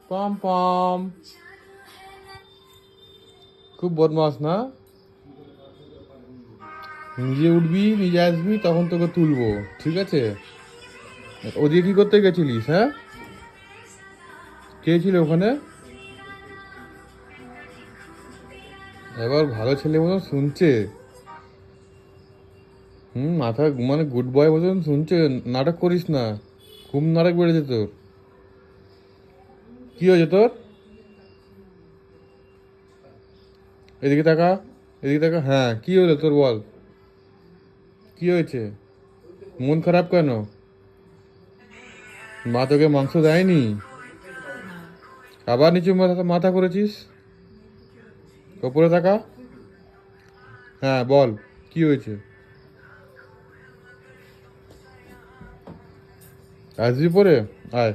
পম পম। খুব বদমাস না? নিজে উঠবি, নিজে আসবি, তখন তোকে তুলবো, ঠিক আছে? ওদিকে কি করতে গেছিলিস? হ্যাঁ, কে ছিল ওখানে? এবার ভালো ছেলে মতন শুনছে। মাথা মানে গুড বয় মতন শুনছে। নাটক করিস না, খুব নাটক বেড়েছে তোর। কি হয়েছে তোর? এদিকে তাকা, এদিকে তাকা। হ্যাঁ, কি হলো তোর, বল। কি হয়েছে? মন খারাপ কেন? মা তোকে মাংস দেয়নি? আবার নিচু মাথা মাথা করেছিস। ওপরে তাকা। হ্যাঁ বল, কি হয়েছে? আসবি পরে? আয়।